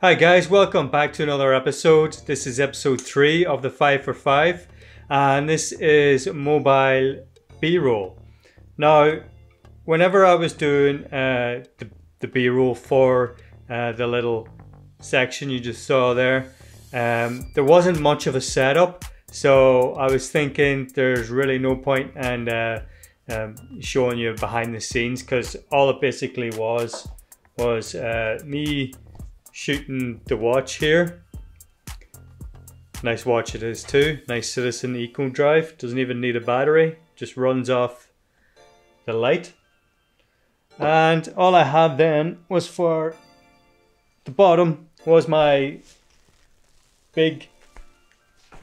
Hi guys, welcome back to another episode. This is episode 3 of the 5 for 5 and this is mobile B-roll. Now, whenever I was doing the B-roll for the little section you just saw there, there wasn't much of a setup, so I was thinking there's really no point in showing you behind the scenes, because all it basically was me shooting the watch here. Nice watch it is too. Nice Citizen Eco Drive. Doesn't even need a battery. Just runs off the light. And all I had then was, for the bottom, was my big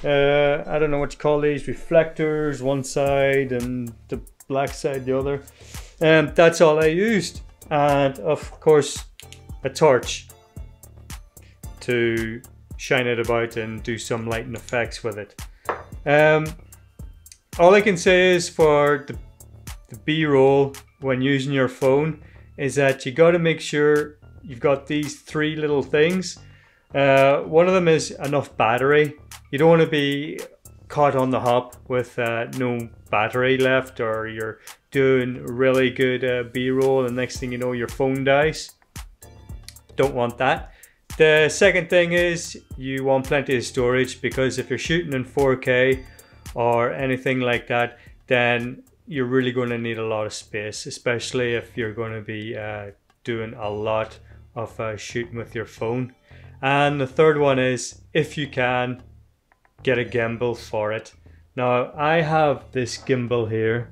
I don't know what you call these, reflectors, one side and the black side the other. And that's all I used. And of course a torch to shine it about and do some lighting effects with it. All I can say is for the B-roll when using your phone is that you got to make sure you've got these 3 little things. One of them is enough battery. You don't want to be caught on the hop with no battery left, or you're doing really good B-roll and next thing you know your phone dies. Don't want that. The second thing is you want plenty of storage, because if you're shooting in 4K or anything like that, then you're really going to need a lot of space, especially if you're going to be doing a lot of shooting with your phone. And the third one is, if you can, get a gimbal for it. Now I have this gimbal here.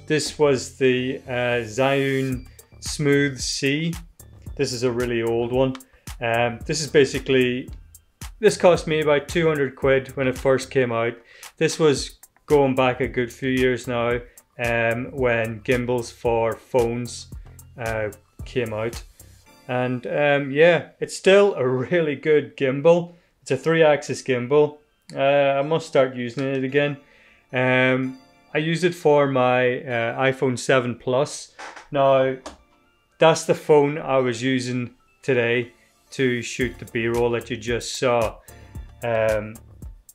This was the Zhiyun Smooth C. This is a really old one. This cost me about 200 quid when it first came out. This was going back a good few years now, when gimbals for phones came out. And yeah, it's still a really good gimbal. It's a 3-axis gimbal. I must start using it again. I used it for my iPhone 7 Plus. Now, that's the phone I was using today to shoot the B-roll that you just saw.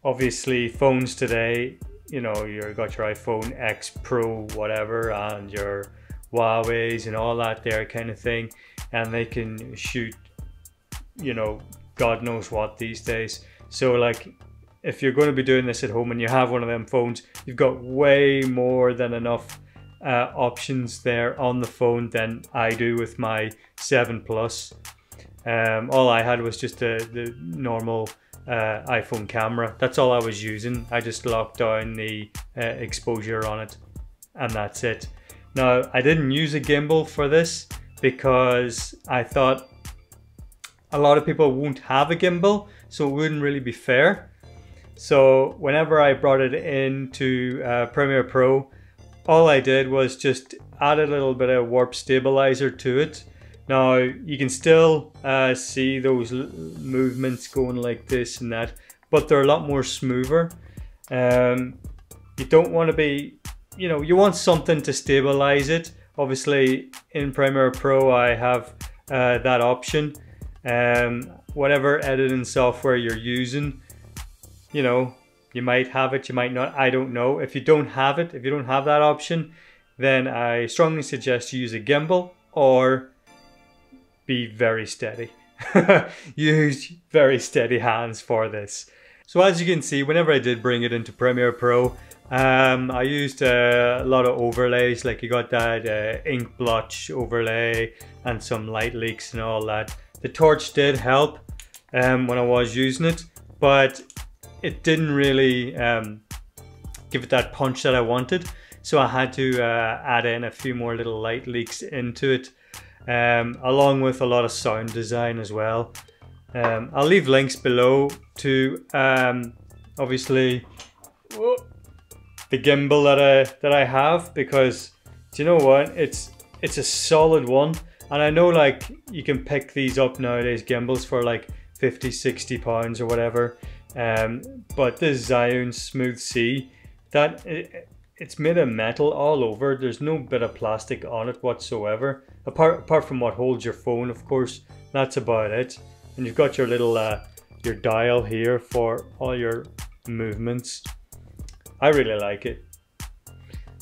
Obviously phones today, you know, you've got your iPhone X Pro whatever and your Huawei's and all that there kind of thing, and they can shoot, you know, God knows what these days. So like, if you're going to be doing this at home and you have one of them phones, you've got way more than enough options there on the phone than I do with my 7 Plus. All I had was just the normal iPhone camera. That's all I was using. I just locked down the exposure on it and that's it. Now, I didn't use a gimbal for this because I thought a lot of people won't have a gimbal, so it wouldn't really be fair. So whenever I brought it into Premiere Pro, all I did was just add a little bit of warp stabilizer to it. Now you can still see those movements going like this and that, but they're a lot more smoother. You don't want to be, you know, you want something to stabilize it. Obviously in Premiere Pro I have that option. Whatever editing software you're using, you know, you might have it, you might not, I don't know. If you don't have it, if you don't have that option, then I strongly suggest you use a gimbal or be very steady. Use very steady hands for this. So as you can see, whenever I did bring it into Premiere Pro, I used a lot of overlays, like you got that ink blotch overlay and some light leaks and all that. The torch did help when I was using it, but it didn't really give it that punch that I wanted. So I had to add in a few more little light leaks into it, along with a lot of sound design as well. I'll leave links below to obviously the gimbal that I have, because do you know what, it's a solid one. And I know like you can pick these up nowadays, gimbals, for like 50-60 pounds or whatever, but this Zhiyun Smooth C, that it's made of metal all over. There's no bit of plastic on it whatsoever, apart from what holds your phone, of course. That's about it. and you've got your little your dial here for all your movements. I really like it.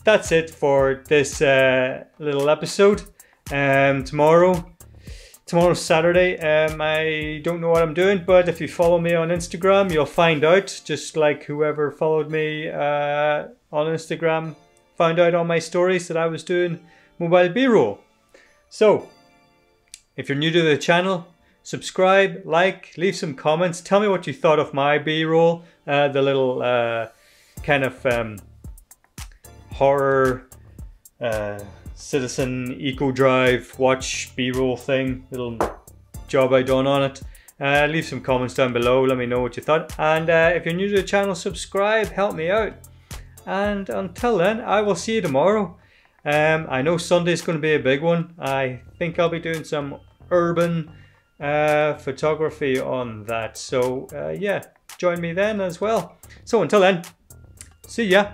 That's it for this little episode. Tomorrow's Saturday. I don't know what I'm doing, but if you follow me on Instagram, you'll find out. Just like whoever followed me on Instagram found out on my stories that I was doing mobile B-roll. So, if you're new to the channel, subscribe, like, leave some comments. Tell me what you thought of my B-roll, the little kind of horror citizen eco drive watch B-roll thing, little job I done on it. Leave some comments down below, let me know what you thought, and if you're new to the channel, subscribe, help me out. And until then, I will see you tomorrow. I know Sunday's going to be a big one. I think I'll be doing some urban photography on that, so yeah, join me then as well. So until then, see ya.